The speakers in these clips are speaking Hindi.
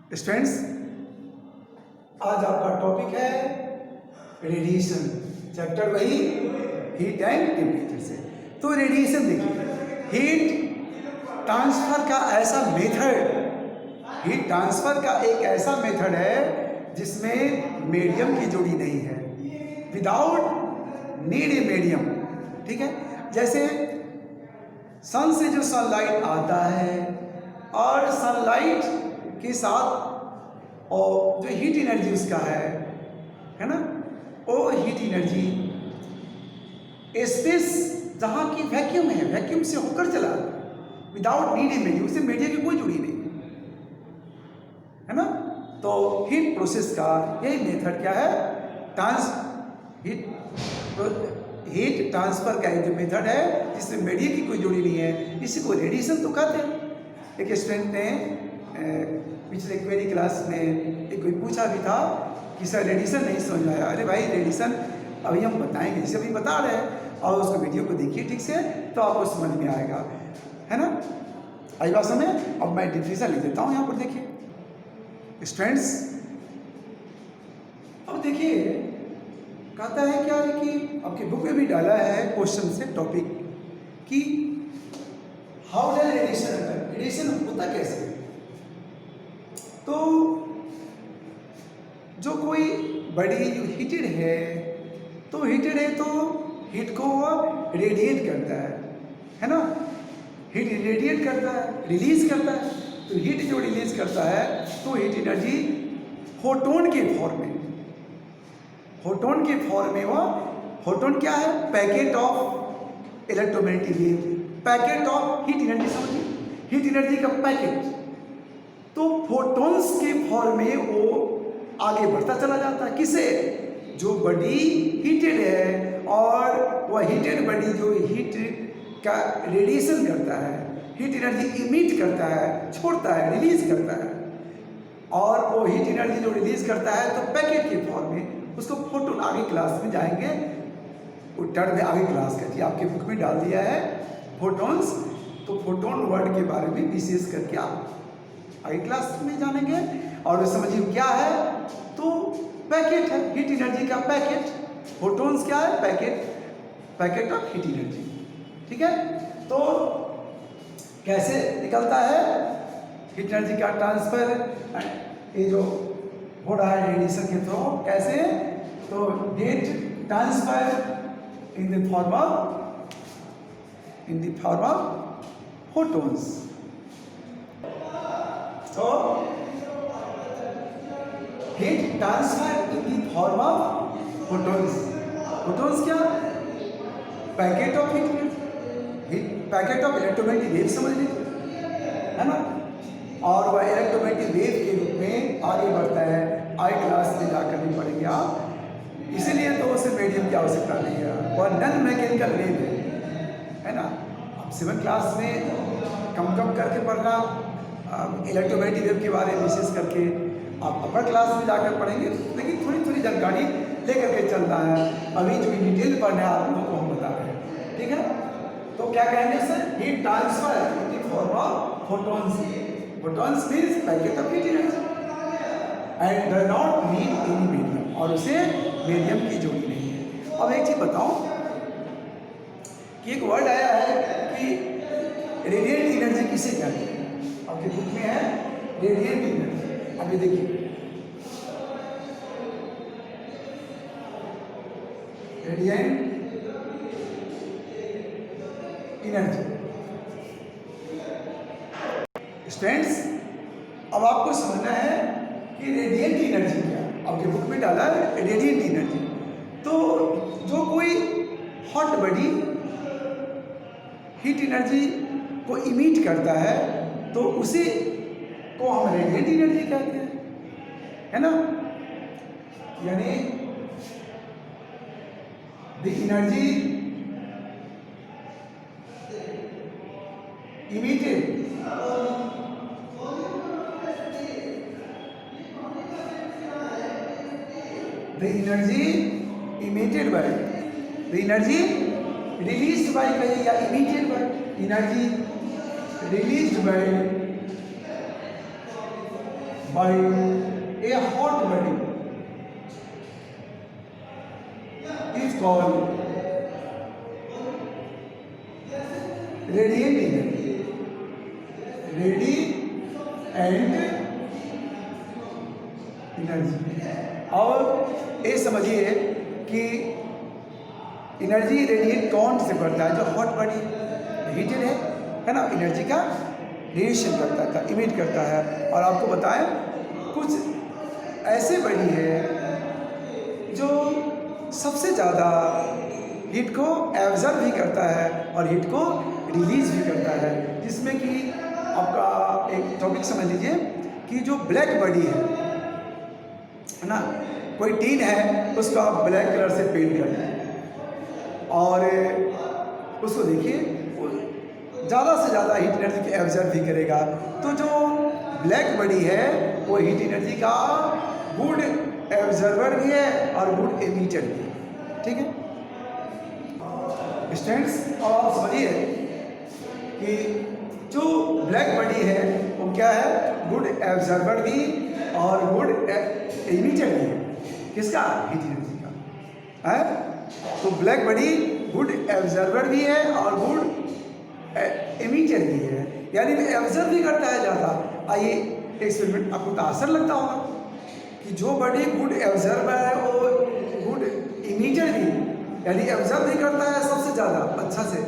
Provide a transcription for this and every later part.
स्टूडेंट्स, आज आपका टॉपिक है रेडिएशन। चैप्टर वही हीट एंड टेम्परेचर से। तो रेडिएशन देखिए, हीट ट्रांसफर का ऐसा मेथड, हीट ट्रांसफर का एक ऐसा मेथड है जिसमें मीडियम की जोड़ी नहीं है, विदाउट नीड ए मीडियम। ठीक है, जैसे सन से जो सनलाइट आता है और सनलाइट के साथ और जो हीट एनर्जी उसका है ना, वो हीट एनर्जी स्पेस जहाँ की वैक्यूम है, वैक्यूम से होकर चला विदाउट नीड ए मीडियम, उससे मीडियम की कोई जुड़ी नहीं है ना। तो हीट प्रोसेस का यही मेथड क्या है, हीट ट्रांसफर का जो मेथड है जिसमें मीडियम की कोई जुड़ी नहीं है, इसी को रेडिएशन तो कहते हैं। एक स्टूडेंट ने पिछले क्वेरी क्लास में एक कोई पूछा भी था कि सर रेडिएशन नहीं समझ आया। अरे भाई, रेडिएशन अभी हम बताएंगे, जैसे अभी बता रहे हैं, और उसको वीडियो को देखिए ठीक से तो आपको समझ में आएगा, है ना। आई बात समझ। अब मैं डिफिनेशन लिख देता हूँ यहाँ पर, देखिए स्टूडेंट्स। अब देखिए कहता है क्या है कि आपकी बुक में भी डाला है क्वेश्चन से टॉपिक कि how does radiation occur, radiation होता कैसे। तो जो कोई बॉडी जो हीटेड है, तो हीटेड है तो हीट को वह रेडिएट करता है ना। हीट रेडिएट करता है, रिलीज करता है। तो हीट जो रिलीज करता है तो हीट एनर्जी फोटोन के फॉर्म में, फोटोन के फॉर्म में वह, फोटोन क्या है, packet of electromagnetic wave, packet of heat energy, समझिए हीट एनर्जी का पैकेट। तो फोटॉन्स के फॉर्म में वो आगे बढ़ता चला जाता है। किसे, जो बॉडी हीटेड है और वह हीटेड बॉडी जो हीट का रेडिएशन करता है, हीट एनर्जी इमिट करता है, छोड़ता है, रिलीज करता है, और वो हीट एनर्जी जो रिलीज करता है तो पैकेट के फॉर्म में उसको फोटोन, आगे क्लास में जाएंगे वो टर्म में आगे क्लास करती है, आपके बुक में डाल दिया है फोटॉन्स। तो फोटोन वर्ड के बारे में विशेष करके आप आगे क्लास में जानेंगे। और समझिए क्या है, तो पैकेट है, हीट एनर्जी का पैकेट। फोटॉन्स क्या है, packet, packet of heat energy. ठीक है, तो कैसे निकलता है हीट एनर्जी का ट्रांसफर, ये जो हो रहा है रेडिएशन के थ्रू, कैसे, तो heat transfer in the form of photons. तो heat transfer in the form of photons. Photons क्या, packet of heat, packet of electromagnetic wave, समझ लीजिए, है ना। और वह इलेक्ट्रोमैग्नेटिक वेव के रूप में आगे बढ़ता है, आगे क्लास में जाकर भी पढ़ेंगे आप। इसीलिए तो उसे मीडियम की आवश्यकता नहीं है, वह नॉन मैकेनिकल वेव है ना। अब 7 क्लास में कम करके पढ़ना इलेक्ट्रोमैग्नेटिक वेव के बारे में, विशेष करके आप अपर क्लास में जाकर पढ़ेंगे, लेकिन थोड़ी जानकारी लेकर के चलना है। अभी जो डिटेल पढ़ना है आप लोगों को हम बता रहे हैं, ठीक है। तो क्या कहेंगे sir, heat transfer in the form of photons. Photons means packet of heat energy and does not need any medium, और उसे मीडियम की जरूरत नहीं है। अब एक चीज बताऊं कि एक वर्ड आया है कि रेडिएंट एनर्जी किसे कहते हैं, आपके बुक में है रेडिएंट एनर्जी। अभी देखिए रेडिएंट एनर्जी। स्टूडेंट्स, अब आपको समझना है कि रेडिएंट एनर्जी क्या है, आपके बुक में डाला है रेडिएंट एनर्जी। तो जो कोई हॉट बॉडी हीट एनर्जी को इमिट करता है तो उसे को हम रेडिएंट एनर्जी कहते हैं, है ना। यानी the energy emitted the energy emitted by, the energy released by कहिए या emitted by, energy released by by a hot body is called radiating energy. और ये समझिए कि एनर्जी रेडिएट कौन से करता है? जो हॉट बॉडी हीटेड है ना, एनर्जी का रेडिएशन करता था, इमिट करता है। और आपको बताएं कुछ ऐसे बॉडी है जो सबसे ज़्यादा हीट को एब्जॉर्ब भी करता है और हीट को रिलीज भी करता है, जिसमें कि आपका एक टॉपिक समझ लीजिए कि जो ब्लैक बॉडी है ना, कोई टीन है उसको आप ब्लैक कलर से पेंट कर दें और उसको देखिए ज़्यादा से ज़्यादा हीट एनर्जी को एब्जॉर्ब भी करेगा। तो जो ब्लैक बॉडी है वो हीट एनर्जी का गुड एब्जॉर्बर भी है और गुड एमिटर भी है। ठीक है स्टूडेंट्स, और आप समझिए कि जो ब्लैक बॉडी है वो क्या है? गुड एब्जॉर्बर भी और गुड एमिटर भी है। किसका? हीट एनर्जी का है। तो ब्लैक बॉडी गुड एब्जॉर्बर भी है और गुड एमिटर भी है, यानी एब्जॉर्ब भी करता है ज़्यादा। आइए एक्सपेरिमेंट, आपको तो आश्चर्य लगता होगा कि जो बॉडी गुड एब्जॉर्बर है वो गुड इमिटर भी, यानी एब्जॉर्ब भी करता है सबसे ज़्यादा अच्छा से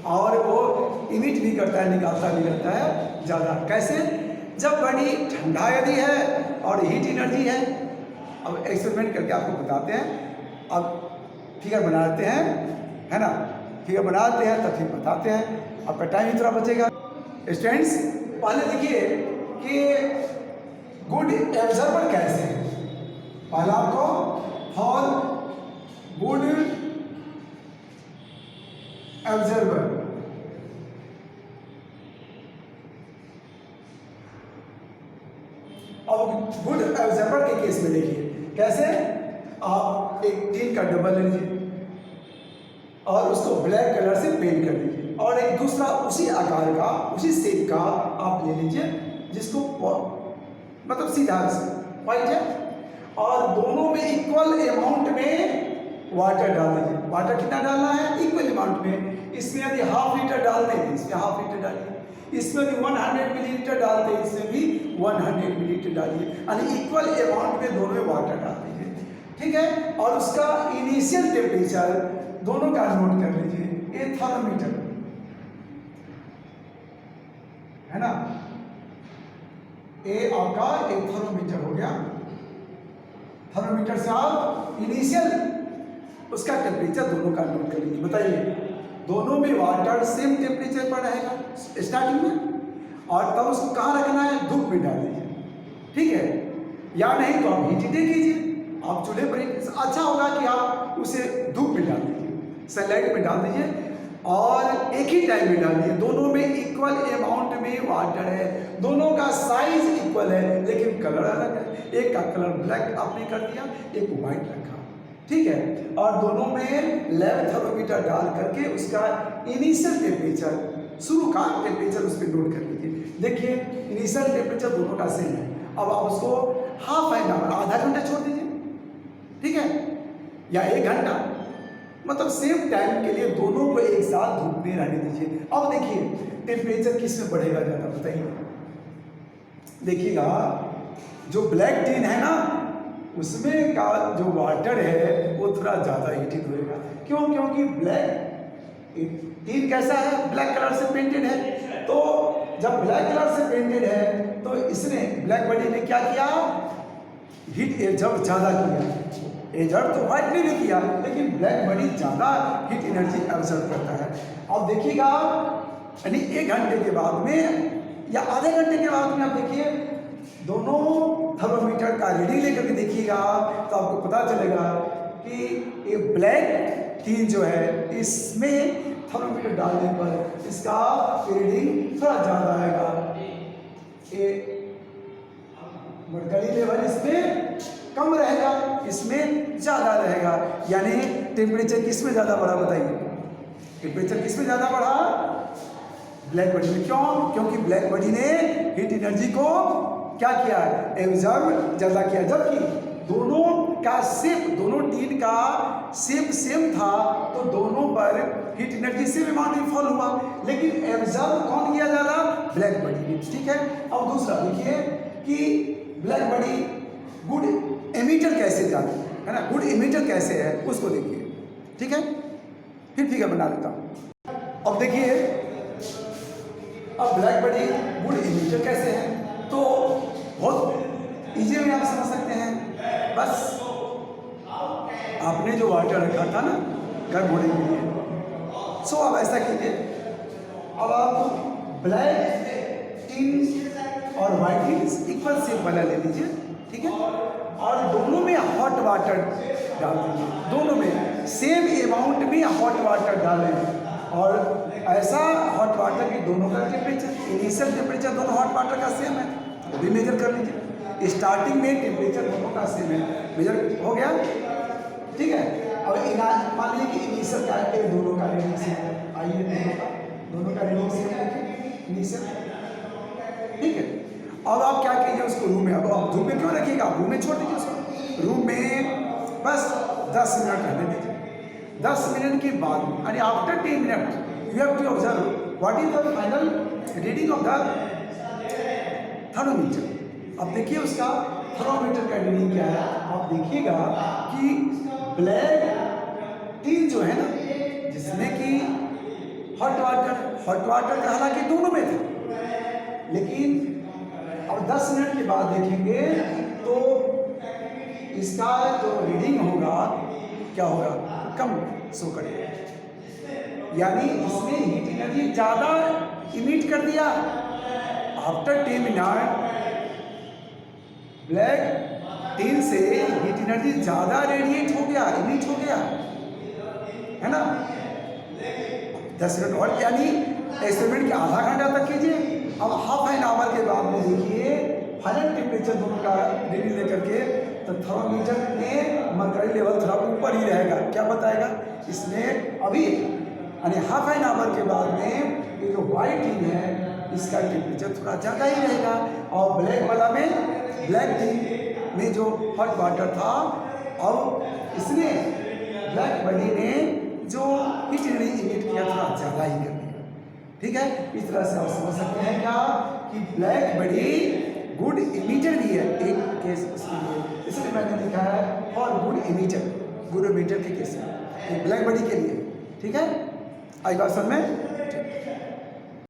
और वो इमिट भी करता है, निकालता भी रहता है ज़्यादा। कैसे? जब बॉडी ठंडा यदि है और हीट एनर्जी है। अब एक्सपेरिमेंट करके आपको बताते हैं। अब फिगर बनाते हैं, है ना, फिगर बनाते हैं तब फिर बताते हैं। आपका टाइम ही थोड़ा बचेगा। स्टूडेंट्स पहले देखिए कि गुड एब्जॉर्बर कैसे है। पहला आपको फॉर गुड एब्जॉर्बर, अब गुड एब्जॉर्बर के केस में देखिए कैसे। आप एक टीन का डब्बा ले लीजिए और उसको ब्लैक कलर से पेंट कर लीजिए और एक दूसरा उसी आकार का उसी शेप का आप ले लीजिए जिसको मतलब सीधा व्हाइट है, और दोनों में इक्वल अमाउंट में वाटर डाल दीजिए। वाटर कितना डालना है? इक्वल अमाउंट में। इसमें यदि ½ लीटर डालते हैं इसमें ½ लीटर डालिए, इसमें यदि 100 मिलीलीटर डालते हैं इसमें भी 100 मिलीलीटर डालिए, यानी इक्वल अमाउंट में दोनों में वाटर डाल दीजिए। ठीक है, और उसका इनिशियल टेम्परेचर दोनों का नोट कर लीजिए। ये थर्मोमीटर है ना, ये आपका एक थर्मोमीटर हो गया। थर्मोमीटर से आप इनिशियल उसका टेम्परेचर दोनों का नोट कर लीजिए। बताइए दोनों में वाटर सेम टेम्परेचर पर रहेगा स्टार्टिंग में, और तब उसको कहाँ रखना है? धूप में डाल दीजिए। ठीक है, या नहीं तो आप हीट कीजिए। आप चूल्हे पर अच्छा होगा कि आप उसे धूप में डाल दीजिए, सनलाइट में डाल दीजिए और एक ही टाइम में डाल दीजिए। दोनों में इक्वल अमाउंट में वाटर है, दोनों का साइज इक्वल है लेकिन कलर अलग है। एक का कलर ब्लैक आपने कर दिया, एक व्हाइट रखा। ठीक है, और दोनों में लैब थर्मोमीटर डाल करके उसका इनिशियल टेम्परेचर, शुरू का टेम्परेचर उस पर नोट कर लीजिए। देखिए इनिशियल टेम्परेचर दोनों का सेम है। अब आप उसको हाफ एन आवर, आधा घंटा छोड़ दीजिए। ठीक है, या 1 घंटा, मतलब सेम टाइम के लिए दोनों को एक साथ धूप में रहने दीजिए। अब देखिए टेम्परेचर किस में बढ़ेगा ज़्यादा? बताइए। देखिएगा जो ब्लैक टीन है ना उसमें का जो वाटर है वो थोड़ा ज़्यादा हीटिंग होएगा। क्यों? क्योंकि ब्लैक टीन कैसा है? ब्लैक कलर से पेंटेड है। तो जब ब्लैक कलर से पेंटेड है तो इसने ब्लैक बॉडी ने क्या किया? हीट एब्जॉर्ब ज़्यादा किया। एब्जॉर्ब तो व्हाइट ने भी किया लेकिन ब्लैक बॉडी ज़्यादा हीट एनर्जी एब्जॉर्ब करता है। अब देखिएगा यानी 1 घंटे के बाद में या आधे घंटे के बाद में आप देखिए दोनों थर्मोमीटर का रीडिंग लेकर के देखिएगा तो आपको पता चलेगा कि ये ब्लैक टीन जो है इसमें थर्मोमीटर डालने पर इसका रीडिंग थोड़ा ज़्यादा आएगा। ये मरकरी लेवल इसमें कम रहेगा, इसमें ज़्यादा रहेगा। यानी टेम्परेचर किस में ज़्यादा बढ़ा? बताइए टेम्परेचर किस में ज़्यादा बढ़ा? ब्लैक बॉडी में। क्यों? क्योंकि ब्लैक बॉडी ने हीट एनर्जी को क्या किया, एब्जॉर्ब ज़्यादा किया, जबकि दोनों का शेप, दोनों टीन का शेप सेम था तो दोनों पर हीट एनर्जी सेम अमाउंट में फॉल हुआ, लेकिन एब्जॉर्ब कौन किया जा रहा, ब्लैक बॉडी ने। ठीक है। अब दूसरा देखिए कि ब्लैक बॉडी गुड एमिटर कैसे जाती है ना, गुड एमिटर कैसे है उसको देखिए। ठीक है, फिर फिगर बना लेता हूँ। अब देखिए, अब ब्लैक बॉडी गुड एमिटर कैसे है, तो बहुत इजी में आप समझ सकते हैं। बस आपने जो वाटर रखा था ना गर्म होने के लिए, सो अब ऐसा कीजिए, अब आप ब्लैक टिन और वाइट टिन इक्वल शेप वाला ले लीजिए। ठीक है, और दोनों में हॉट वाटर डाल दीजिए, दोनों में सेम अमाउंट में हॉट वाटर डालें, और ऐसा हॉट वाटर की दोनों का टेम्परेचर, इनिशियल टेम्परेचर दोनों हॉट वाटर का सेम है, वो भी मेजर कर लीजिए। स्टार्टिंग में टेम्परेचर दोनों का सेम है, मेजर हो गया। ठीक है, अब मान लीजिए कि इनिशियल का है, दोनों का रीडिंग सेम है, आइए दोनों का रीडिंग सेम देखिए इनिशियल। ठीक है, अब आप क्या कीजिए, उसको रूम में, अब आप रूम में क्यों रखिएगा, आप रूम में छोड़ दीजिए उसको, रूम में बस 10 मिनट रहने दीजिए। 10 मिनट के बाद यानी after 10 minute you have to observe what is the final reading of the thermometer. अब देखिए उसका थर्मोमीटर का रीडिंग क्या है, आप देखिएगा कि ब्लैक टीन जो है ना, जिसमें कि हॉट वाटर का हालांकि दोनों में था, लेकिन अब 10 मिनट के बाद देखेंगे तो इसका जो रीडिंग होगा क्या होगा, कम शो करेगा, यानी इसने हीट एनर्जी ज़्यादा इमिट कर दिया। आफ्टर 10 मिनट ब्लैक टीन से हीट एनर्जी ज़्यादा रेडिएट हो गया, इमिट हो गया, है ना। 10 मिनट और, यानी एक्सपेरिमेंट के आधा घंटा तक कीजिए। अब हाफ एन आवर के बाद में देखिए फाइनल टेम्परेचर दोनों का रीडिंग लेकर के, तो थर्मोमीटर में मरकरी लेवल थोड़ा ऊपर ही रहेगा, क्या बताएगा इसमें अभी, यानी हाफ एन आवर के बाद में ये जो वाइट टीन है इसका टेम्परेचर थोड़ा ज़्यादा ही रहेगा, और ब्लैक वाला में, ब्लैक टीन में जो हॉट वाटर था, अब इसने ब्लैक बॉडी ने जो हीट एनर्जी इमिट किया थोड़ा ज़्यादा ही कर दिया। ठीक है, इस तरह से आप समझ सकते हैं क्या कि ब्लैक बॉडी गुड इमिटर भी है एक केस उसके लिए, इसलिए मैंने लिखा है for good emitter, good emitter के केस में ब्लैक बॉडी के लिए। ठीक है, आई बात समझ में।